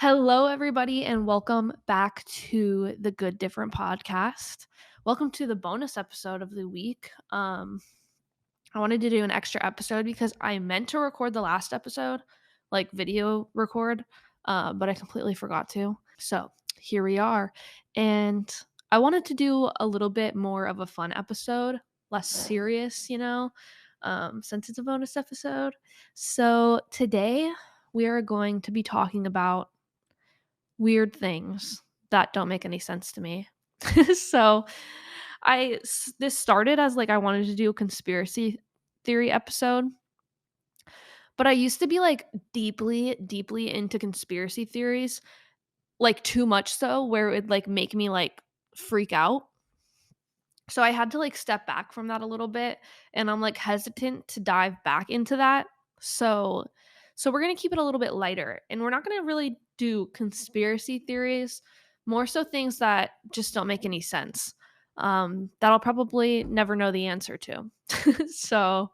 Hello, everybody, and welcome back to the Good Different podcast. Welcome to the bonus episode of the week. I wanted to do an extra episode because I meant to record the last episode, like video record, but I completely forgot to. So here we are. And I wanted to do a little bit more of a fun episode, less serious, since it's a bonus episode. So today we are going to be talking about weird things that don't make any sense to me. So, this started as, like, I wanted to do a conspiracy theory episode, but I used to be, like, deeply, deeply into conspiracy theories, like, too much so where it would, like, make me, like, freak out. So I had to, like, step back from that a little bit, and I'm, like, hesitant to dive back into that. So we're gonna keep it a little bit lighter, and we're not gonna really do conspiracy theories, more so things that just don't make any sense, that I'll probably never know the answer to. So,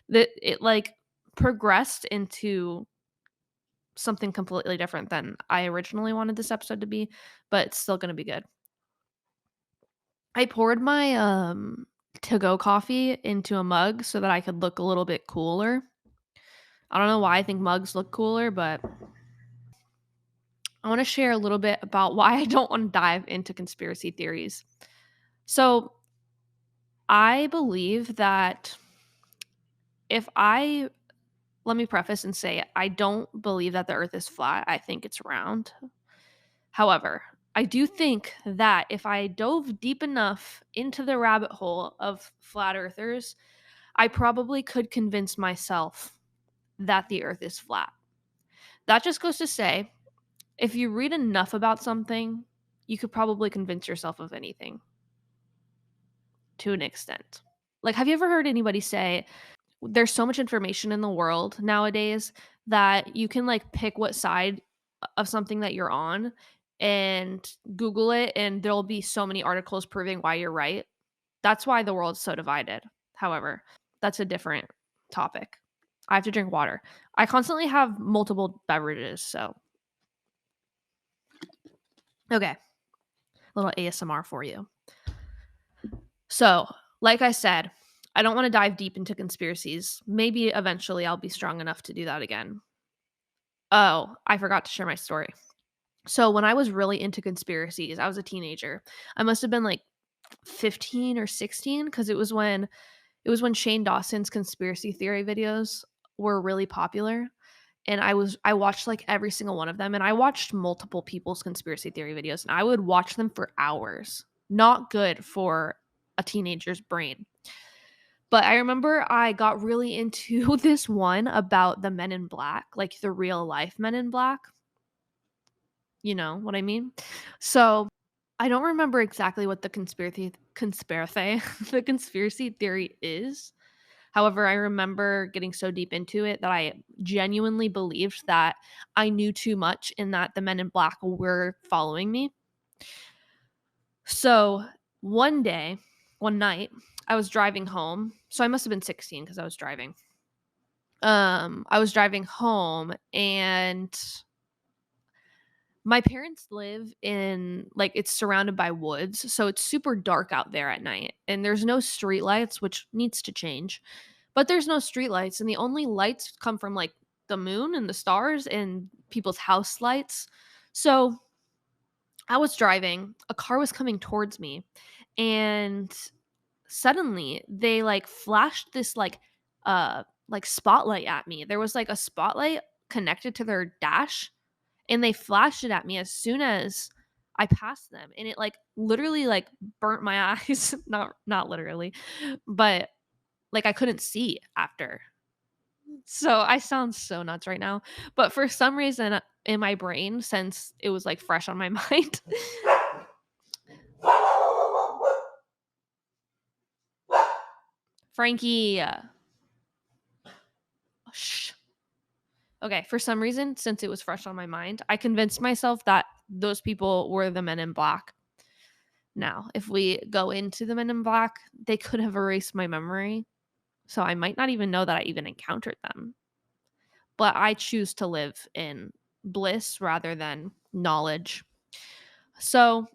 it, like, progressed into something completely different than I originally wanted this episode to be, but it's still gonna be good. I poured my, to-go coffee into a mug so that I could look a little bit cooler. I don't know why I think mugs look cooler, but I wanna share a little bit about why I don't wanna dive into conspiracy theories. So, I believe that if I let me preface and say I don't believe that the earth is flat, I think it's round. However, I do think that if I dove deep enough into the rabbit hole of flat earthers, I probably could convince myself that the earth is flat. That just goes to say, if you read enough about something, you could probably convince yourself of anything to an extent. Like, have you ever heard anybody say, there's so much information in the world nowadays that you can, like, pick what side of something that you're on and Google it, and there'll be so many articles proving why you're right? That's why the world's so divided. However, that's a different topic. I have to drink water. I constantly have multiple beverages, so okay, a little ASMR for you. So, like I said, I don't want to dive deep into conspiracies. Maybe eventually I'll be strong enough to do that again. Oh, I forgot to share my story. So, when I was really into conspiracies, I was a teenager. I must have been like 15 or 16 because it was when Shane Dawson's conspiracy theory videos were really popular, and I watched, like, every single one of them, and I watched multiple people's conspiracy theory videos, and I would watch them for hours. Not good for a teenager's brain. But I remember I got really into this one about the Men in Black, like the real life Men in Black. You know what I mean? So, I don't remember exactly what the conspiracy the conspiracy theory is. However, I remember getting so deep into it that I genuinely believed that I knew too much and that the Men in Black were following me. So, one night, I was driving home. So I must have been 16 because I was driving. I was driving home, and my parents live in, like, it's surrounded by woods, so it's super dark out there at night, and there's no streetlights, which needs to change. But there's no streetlights, and the only lights come from, like, the moon and the stars and people's house lights. So, I was driving, a car was coming towards me, and suddenly they, like, flashed this, like, spotlight at me. There was, like, a spotlight connected to their dash, and they flashed it at me as soon as I passed them, and it, like, literally, like, burnt my eyes. Not literally, but, like, I couldn't see after. So, I sound so nuts right now, but for some reason, in my brain, since it was, like, fresh on my mind. Frankie, shh. Okay, for some reason, since it was fresh on my mind, I convinced myself that those people were the Men in Black. Now, if we go into the Men in Black, they could have erased my memory, so I might not even know that I even encountered them. But I choose to live in bliss rather than knowledge. So,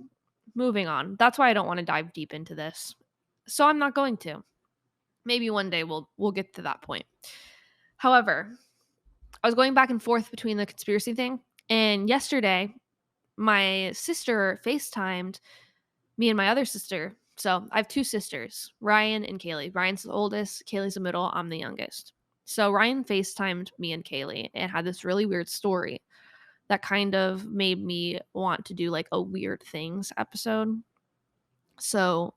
moving on. That's why I don't want to dive deep into this. So I'm not going to. Maybe one day we'll get to that point. However, I was going back and forth between the conspiracy thing, and yesterday my sister FaceTimed me and my other sister. So I have two sisters, Ryan and Kaylee. Ryan's the oldest, Kaylee's the middle, I'm the youngest. So Ryan FaceTimed me and Kaylee and had this really weird story that kind of made me want to do like a weird things episode. So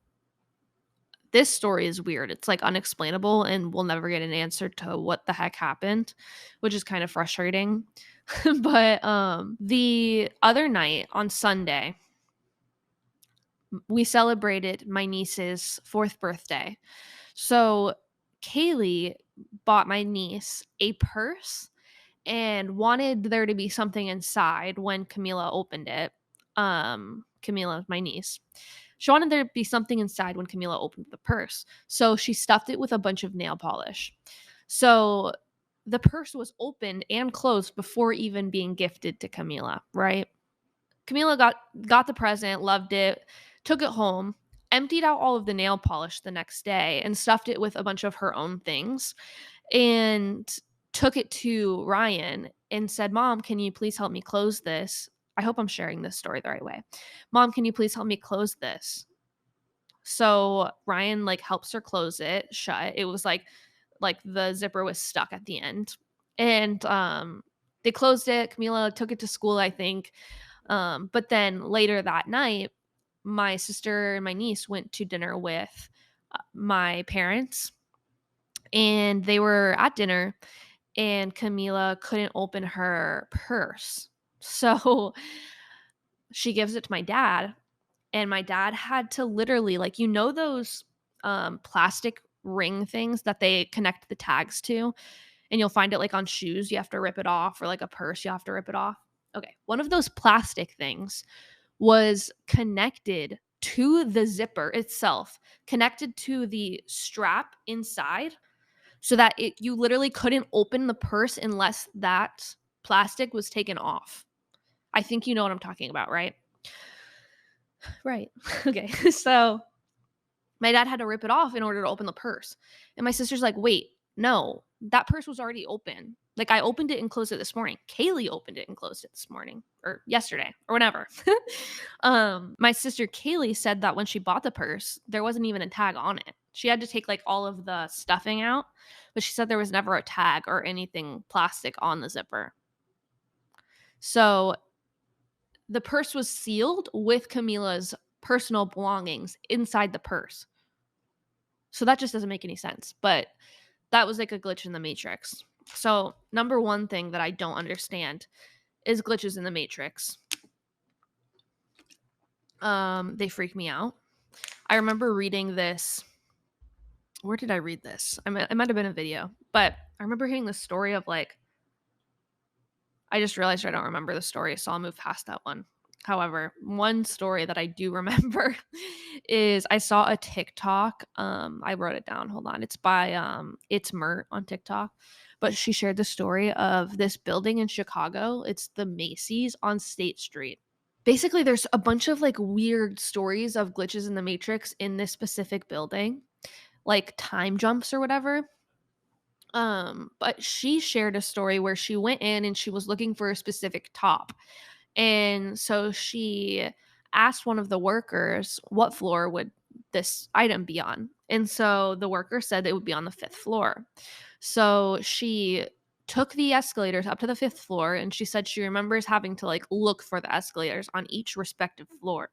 this story is weird. It's like unexplainable and we'll never get an answer to what the heck happened, which is kind of frustrating. But the other night on Sunday, we celebrated my niece's 4th birthday. So Kaylee bought my niece a purse and wanted there to be something inside when Camila opened it. Camila, my niece. She wanted there to be something inside when Camila opened the purse. So she stuffed it with a bunch of nail polish. So the purse was opened and closed before even being gifted to Camila, right? Camila got the present, loved it, took it home, emptied out all of the nail polish the next day and stuffed it with a bunch of her own things and took it to Ryan and said, "Mom, can you please help me close this?" I hope I'm sharing this story the right way. "Mom, can you please help me close this?" So Ryan like helps her close it shut. It was like the zipper was stuck at the end. And they closed it. Camila took it to school, I think. But then later that night, my sister and my niece went to dinner with my parents, and they were at dinner, and Camila couldn't open her purse. So she gives it to my dad, and my dad had to literally, like, those plastic ring things that they connect the tags to, and you'll find it like on shoes, you have to rip it off, or like a purse, you have to rip it off. Okay, one of those plastic things was connected to the zipper itself, connected to the strap inside, so that you literally couldn't open the purse unless that plastic was taken off. I think you know what I'm talking about, right? Right. Okay. So my dad had to rip it off in order to open the purse. And my sister's like, "Wait, no, that purse was already open. Like, I opened it and closed it this morning. Kaylee opened it and closed it this morning or yesterday or whatever." My sister Kaylee said that when she bought the purse, there wasn't even a tag on it. She had to take like all of the stuffing out, but she said there was never a tag or anything plastic on the zipper. So the purse was sealed with Camila's personal belongings inside the purse. So that just doesn't make any sense. But that was like a glitch in the matrix. So, number one thing that I don't understand is glitches in the matrix. They freak me out. I remember reading this. Where did I read this? It might have been a video, but I remember hearing the story of like, I just realized I don't remember the story, so I'll move past that one. However, one story that I do remember is I saw a TikTok. I wrote it down. Hold on. It's by It's Mert on TikTok. But she shared the story of this building in Chicago. It's the Macy's on State Street. Basically, there's a bunch of like weird stories of glitches in the Matrix in this specific building, like time jumps or whatever. But she shared a story where she went in and she was looking for a specific top. And so she asked one of the workers, what floor would this item be on? And so the worker said it would be on the 5th floor. So she took the escalators up to the 5th floor, and she said she remembers having to like look for the escalators on each respective floor.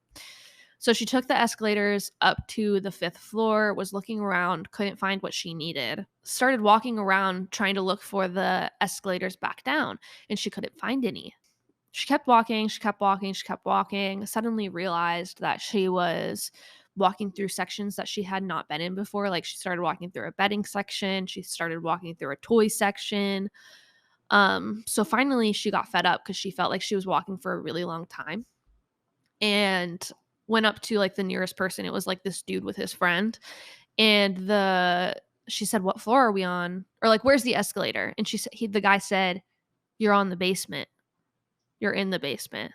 So she took the escalators up to the 5th floor, was looking around, couldn't find what she needed, started walking around trying to look for the escalators back down, and she couldn't find any. She kept walking, she kept walking, she kept walking, suddenly realized that she was walking through sections that she had not been in before. Like, she started walking through a bedding section, she started walking through a toy section. So finally she got fed up because she felt like she was walking for a really long time, and went up to like the nearest person. It was like this dude with his friend, and she said, "What floor are we on?" Or like, "Where's the escalator?" And the guy said, "You're on the basement." You're in the basement,"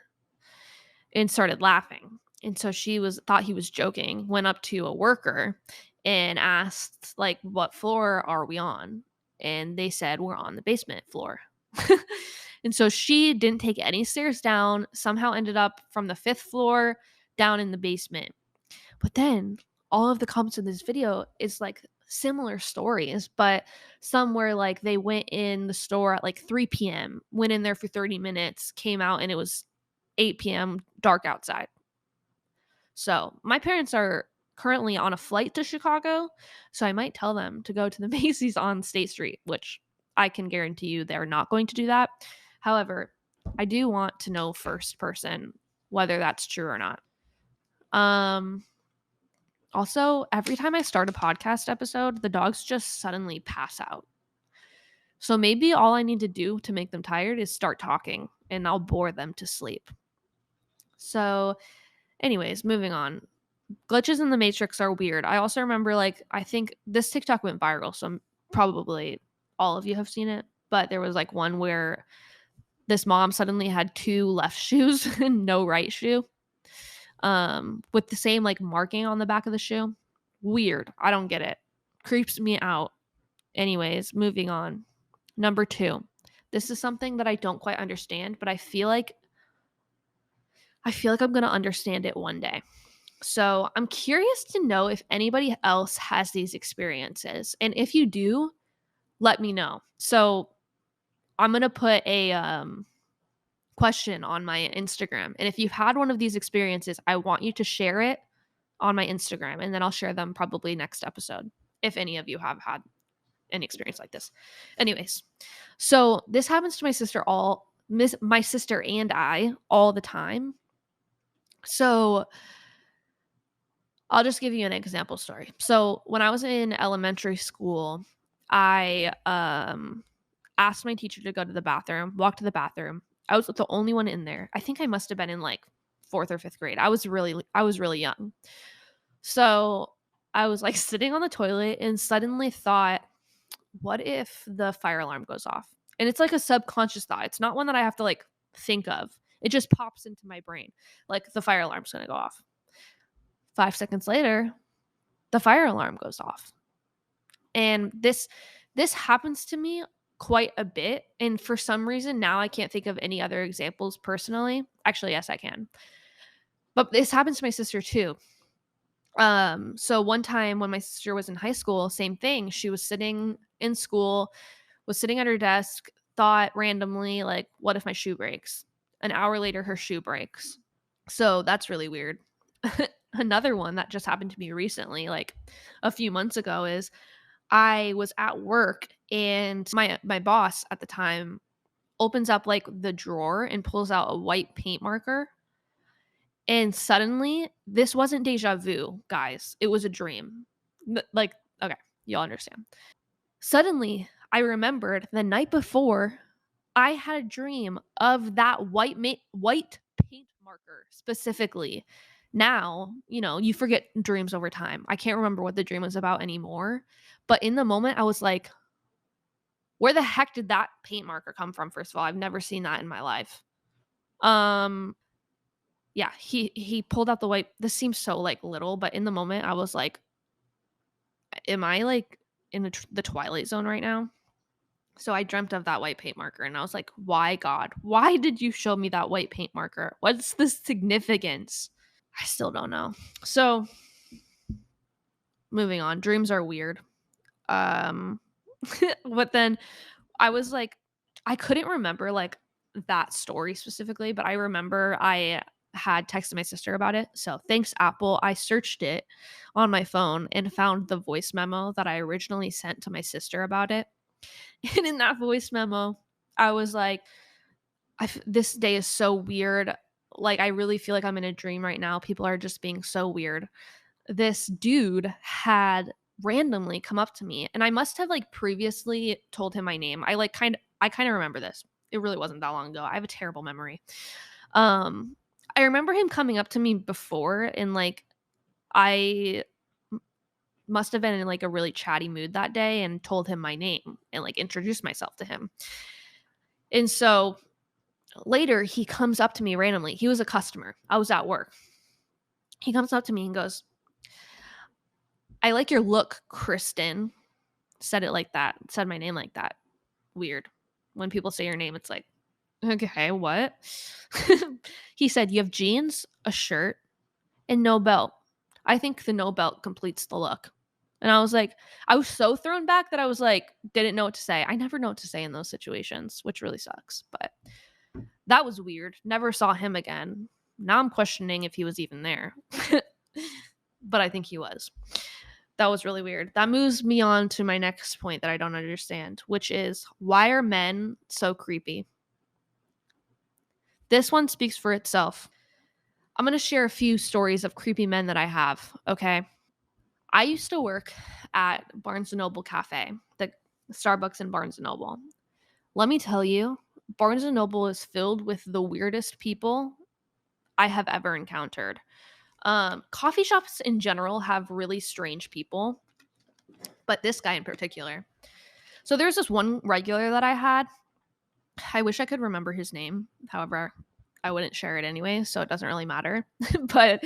and started laughing. And so she was thought he was joking, went up to a worker and asked, like, "What floor are we on?" And they said, "We're on the basement floor." And so she didn't take any stairs down, somehow ended up from the 5th floor down in the basement. But then all of the comments in this video is like similar stories, but some where like they went in the store at like 3 p.m., went in there for 30 minutes, came out and it was 8 p.m., dark outside. So my parents are currently on a flight to Chicago. So I might tell them to go to the Macy's on State Street, which I can guarantee you they're not going to do that. However, I do want to know first person whether that's true or not. Um, Also, every time I start a podcast episode, the dogs just suddenly pass out. So maybe all I need to do to make them tired is start talking and I'll bore them to sleep. So, anyways, moving on. Glitches in the Matrix are weird. I also remember, like, I think this TikTok went viral, so probably all of you have seen it. But there was like one where this mom suddenly had two left shoes and no right shoe, with the same like marking on the back of the shoe. Weird. I don't get it. Creeps me out. Anyways, moving on. Number 2. This is something that I don't quite understand, but I feel like I'm going to understand it one day. So, I'm curious to know if anybody else has these experiences. And if you do, let me know. So, I'm going to put a question on my Instagram. And if you've had one of these experiences, I want you to share it on my Instagram and then I'll share them probably next episode if any of you have had an experience like this. Anyways, so this happens to my sister and I all the time. So I'll just give you an example story. So when I was in elementary school, I asked my teacher to go to the bathroom, walk to the bathroom. I was the only one in there. I think I must have been in like 4th or 5th grade. I was really young. So I was like sitting on the toilet and suddenly thought, what if the fire alarm goes off? And it's like a subconscious thought. It's not one that I have to like think of. It just pops into my brain. Like the fire alarm's going to go off. 5 seconds later, the fire alarm goes off. And this happens to me quite a bit, and for some reason now I can't think of any other examples personally. Actually, yes, I can. But this happens to my sister too. So one time when my sister was in high school, same thing. She was sitting in school, was sitting at her desk, thought randomly, like, what if my shoe breaks? An hour later, her shoe breaks. So that's really weird. Another one that just happened to me recently, like a few months ago, is I was at work and my boss at the time opens up like the drawer and pulls out a white paint marker. And suddenly, this wasn't deja vu, guys. It was a dream. Like, okay, you'll understand. Suddenly, I remembered the night before I had a dream of that white paint marker specifically. Now, you forget dreams over time. I can't remember what the dream was about anymore, but in the moment I was like, where the heck did that paint marker come from? First of all, I've never seen that in my life. Yeah, he pulled out the white. This seems so like little, but in the moment I was like, am I like in the twilight zone right now? So I dreamt of that white paint marker and I was like, why, God? Why did you show me that white paint marker? What's the significance? I still don't know. So moving on. Dreams are weird. Um but then I was like, I couldn't remember like that story specifically, but I remember I had texted my sister about it. So thanks, Apple. I searched it on my phone and found the voice memo that I originally sent to my sister about it. And in that voice memo, I was like, this day is so weird. Like, I really feel like I'm in a dream right now. People are just being so weird. This dude had randomly come up to me and I must have like previously told him my name. I kind of remember this. It really wasn't that long ago. I have a terrible memory. Um I remember him coming up to me before and like I must have been in like a really chatty mood that day and told him my name and like introduced myself to him. And so later, he comes up to me randomly. He was a customer. I was at work. He comes up to me and goes, "I like your look, Kristen." Said it like that. Said my name like that. Weird. When people say your name, it's like, okay, what? He said, "You have jeans, a shirt, and no belt. I think the no belt completes the look." And I was like, I was so thrown back that I was like, didn't know what to say. I never know what to say in those situations, which really sucks. But that was weird. Never saw him again. Now I'm questioning if he was even there. But I think he was. That was really weird. That moves me on to my next point that I don't understand, which is, why are men so creepy? This one speaks for itself. I'm going to share a few stories of creepy men that I have, okay? I used to work at Barnes& Noble Cafe, the Starbucks in Barnes& Noble. Let me tell you, Barnes& Noble is filled with the weirdest people I have ever encountered. Coffee shops in general have really strange people, but this guy in particular. So there's this one regular that I had. I wish I could remember his name. However, I wouldn't share it anyway, so it doesn't really matter. But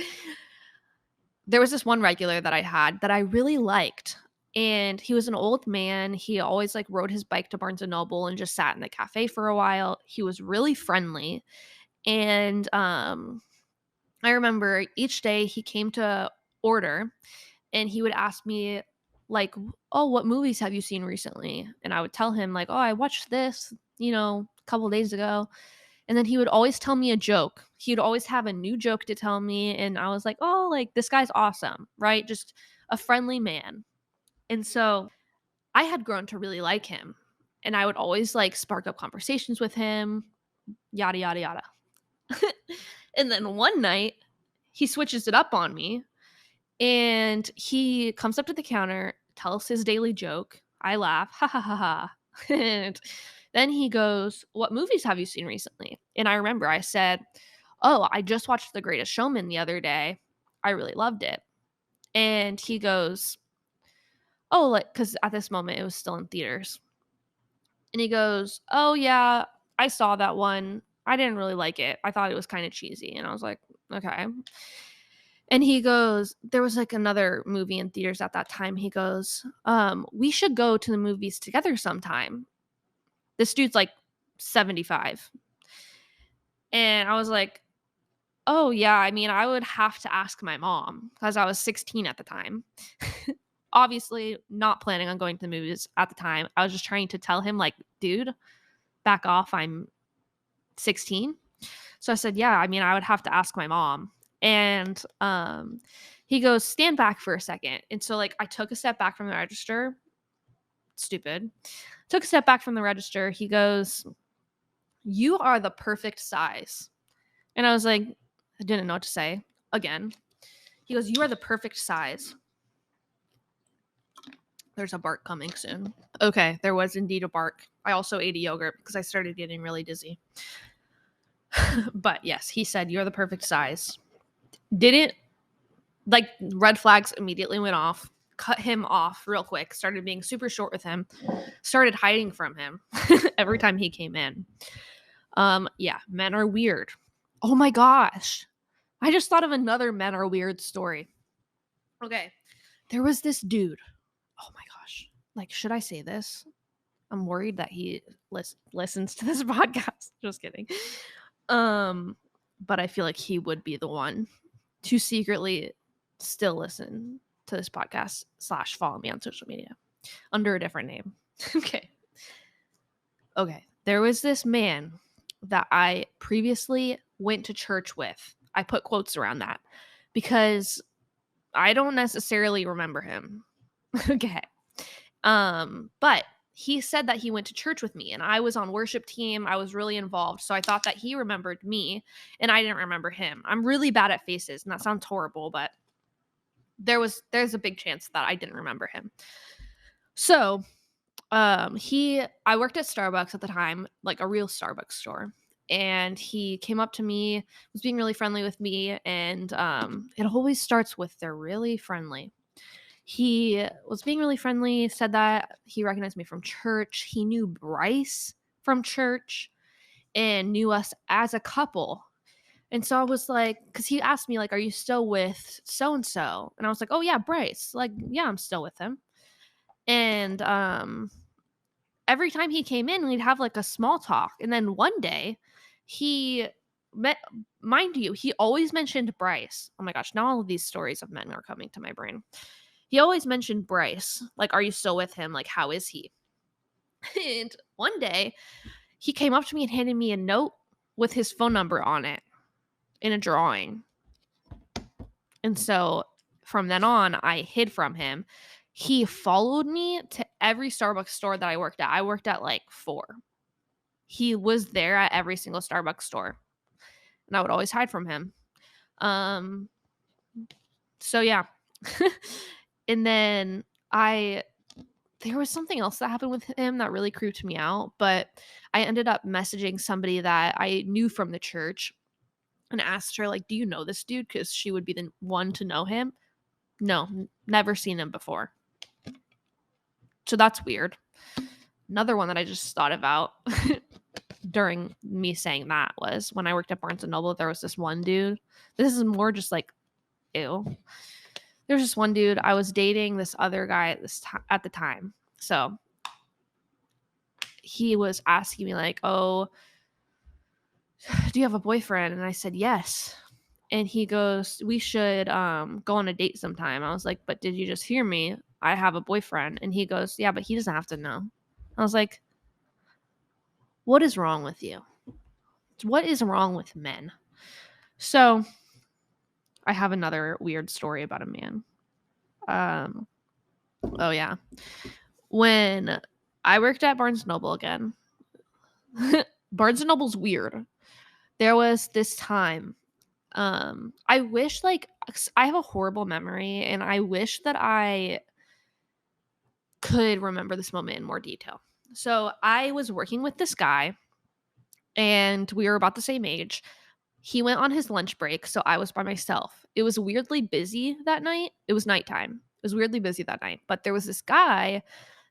there was this one regular that I had that I really liked. And he was an old man. He always like rode his bike to Barnes and Noble and just sat in the cafe for a while. He was really friendly. And I remember each day he came to order and he would ask me like, "Oh, what movies have you seen recently?" And I would tell him like, "Oh, I watched this, a couple days ago." And then he would always tell me a joke. He'd always have a new joke to tell me, and I was like, "Oh, like this guy's awesome," right? Just a friendly man. And so I had grown to really like him, and I would always like spark up conversations with him, yada yada yada. And then one night, he switches it up on me, and he comes up to the counter, tells his daily joke. I laugh, ha ha ha ha. And then he goes, "What movies have you seen recently?" And I remember I said, "Oh, I just watched The Greatest Showman the other day. I really loved it." And he goes, "Oh, like, because at this moment it was still in theaters." And he goes, "Oh, yeah, I saw that one. I didn't really like it. I thought it was kind of cheesy." And I was like, "Okay." And he goes, there was like another movie in theaters at that time. He goes, "We should go to the movies together sometime." This dude's like 75. And I was like, "Oh, yeah, I mean, I would have to ask my mom because I was 16 at the time." Obviously, not planning on going to the movies at the time. I was just trying to tell him, like, "Dude, back off. I'm 16." So I said, "Yeah, I mean, I would have to ask my mom." And he goes, "Stand back for a second." And so, like, I took a step back from the register. Stupid. Took a step back from the register. He goes, "You are the perfect size." And I was like, I didn't know what to say again. He goes, "You are the perfect size." There's a bark coming soon. Okay, there was indeed a bark. I also ate a yogurt because I started getting really dizzy. But yes, he said, "You're the perfect size." Didn't like red flags immediately went off. Cut him off real quick. Started being super short with him. Started hiding from him every time he came in. Yeah, men are weird. Oh my gosh. I just thought of another men are weird story. Okay. There was this dude. Oh my gosh. Like, should I say this? I'm worried that he listens to this podcast. Just kidding. But I feel like he would be the one to secretly still listen to this podcast / follow me on social media under a different name. Okay. There was this man that I previously went to church with. I put quotes around that because I don't necessarily remember him. Okay. But he said that he went to church with me and I was on worship team. I was really involved. So I thought that he remembered me and I didn't remember him. I'm really bad at faces and that sounds horrible, but there's a big chance that I didn't remember him. So, I worked at Starbucks at the time, like a real Starbucks store. And he came up to me, was being really friendly with me, and it always starts with they're really friendly. He was being really friendly, said that he recognized me from church. He knew Bryce from church. and knew us as a couple. And so I was like, because he asked me, like, "Are you still with so and so?" And I was like, "Oh, yeah, Bryce. Like, yeah, I'm still with him." And every time he came in, we'd have like a small talk. And then one day, he met, mind you, he always mentioned Bryce. Oh my gosh, now all of these stories of men are coming to my brain. He always mentioned Bryce. Like, "Are you still with him? Like, how is he?" And one day, he came up to me and handed me a note with his phone number on it in a drawing. And so from then on, I hid from him. He followed me to every Starbucks store that I worked at. I worked at like 4. He was there at every single Starbucks store, and I would always hide from him. Um, so yeah. And then I there was something else that happened with him that really creeped me out, but I ended up messaging somebody that I knew from the church and asked her, like, "Do you know this dude?" Because she would be the one to know him. No, never seen him before. So that's weird. Another one that I just thought about during me saying that was when I worked at Barnes and Noble, there was this one dude. This is more just like, ew. There's this one dude. I was dating this other guy at the time. So he was asking me like, "Oh, do you have a boyfriend?" And I said, "Yes." And he goes, "We should go on a date sometime." I was like, "But did you just hear me? I have a boyfriend." And he goes, "Yeah, but he doesn't have to know." I was like, "What is wrong with you? What is wrong with men?" So I have another weird story about a man. Um, oh yeah. When I worked at Barnes Noble again, Barnes Noble's weird. There was this time. I wish like I have a horrible memory, and I wish that I could remember this moment in more detail. So I was working with this guy, and we were about the same age. He went on his lunch break, so I was by myself. It was weirdly busy that night. It was nighttime. It was weirdly busy that night, but there was this guy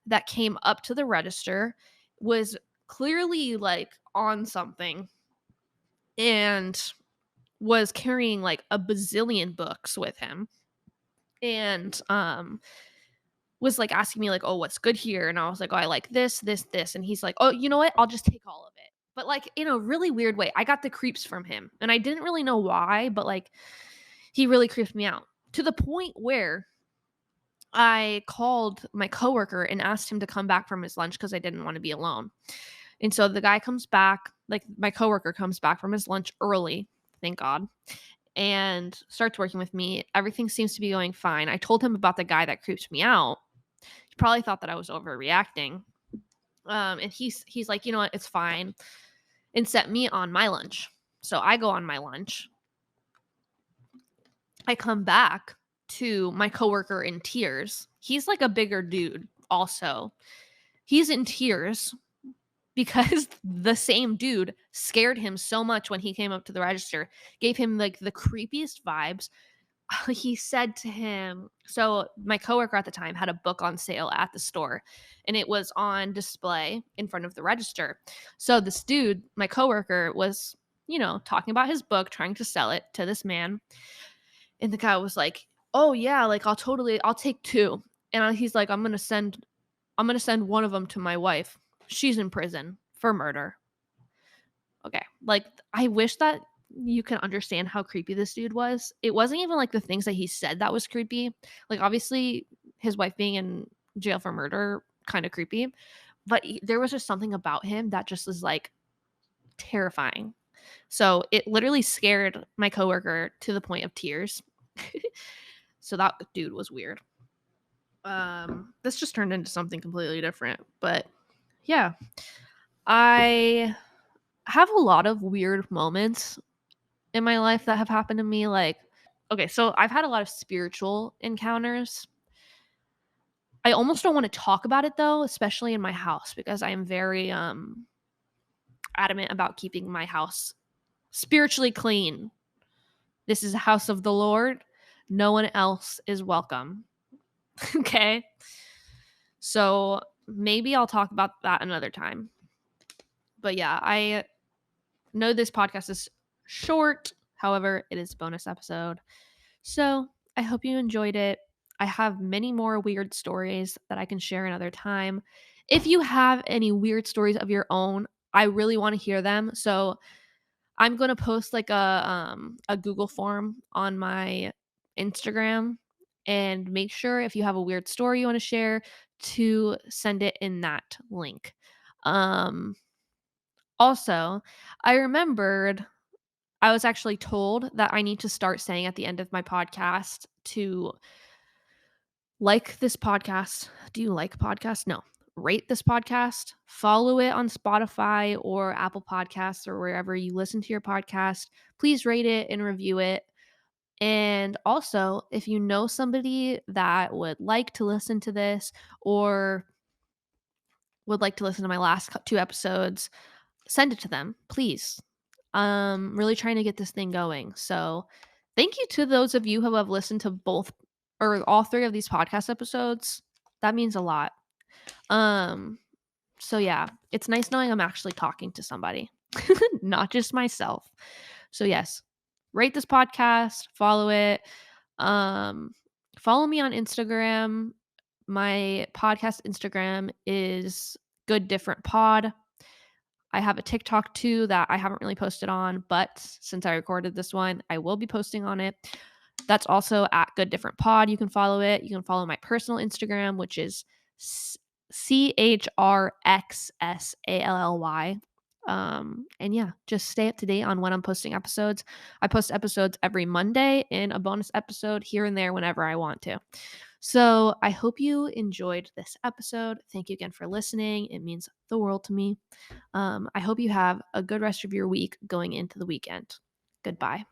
that came up to the register, was clearly like on something, and was carrying like a bazillion books with him, and was like asking me like, "Oh, what's good here?" And I was like, "Oh, I like this," and he's like, "Oh, you know what? I'll just take all of it." But like in a really weird way. I got the creeps from him, and I didn't really know why, but like he really creeped me out to the point where I called my coworker and asked him to come back from his lunch because I didn't want to be alone. And so the guy comes back, like my coworker comes back from his lunch early, thank God, and starts working with me. Everything seems to be going fine. I told him about the guy that creeped me out. He probably thought that I was overreacting. And he's like, "You know what? It's fine," and set me on my lunch. So I go on my lunch. I come back to my coworker in tears. He's like a bigger dude also. He's in tears because the same dude scared him so much when he came up to the register, gave him like the creepiest vibes. He said to him, so my coworker at the time had a book on sale at the store, and it was on display in front of the register. So this dude, my coworker, was, talking about his book, trying to sell it to this man. And the guy was like, "Oh yeah, like I'll take 2." And he's like, I'm going to send one of them to my wife. She's in prison for murder." Okay. Like, I wish that you can understand how creepy this dude was. It wasn't even like the things that he said that was creepy. Like, obviously, his wife being in jail for murder, kind of creepy. But there was just something about him that just was like terrifying. So it literally scared my coworker to the point of tears. So that dude was weird. This just turned into something completely different. But yeah, I have a lot of weird moments in my life that have happened to me. Like, okay, so I've had a lot of spiritual encounters. I almost don't want to talk about it though, especially in my house, because I am very adamant about keeping my house spiritually clean. This is a house of the Lord. No one else is welcome. Okay? So maybe I'll talk about that another time. But yeah, know this podcast is short. However, it is a bonus episode. So I hope you enjoyed it. I have many more weird stories that I can share another time. If you have any weird stories of your own, I really want to hear them. So I'm gonna post like a Google form on my Instagram, and make sure if you have a weird story you want to share to send it in that link. Um Also, I remembered I was actually told that I need to start saying at the end of my podcast to like this podcast. Do you like podcasts? No. Rate this podcast, follow it on Spotify or Apple Podcasts or wherever you listen to your podcast. Please rate it and review it. And also, if you know somebody that would like to listen to this or would like to listen to my last two episodes, send it to them, please. Really trying to get this thing going. So, thank you to those of you who have listened to both or all three of these podcast episodes. That means a lot. Um, so yeah, it's nice knowing I'm actually talking to somebody, not just myself. So yes, rate this podcast, follow it. Um, Follow me on Instagram. My podcast Instagram is Good Different Pod. I have a TikTok too that I haven't really posted on, but since I recorded this one, I will be posting on it. That's also at Good Different Pod. You can follow it. You can follow my personal Instagram, which is CHRXSALLY. And yeah, just stay up to date on when I'm posting episodes. I post episodes every Monday and a bonus episode here and there whenever I want to. So I hope you enjoyed this episode. Thank you again for listening. It means the world to me. I hope you have a good rest of your week going into the weekend. Goodbye.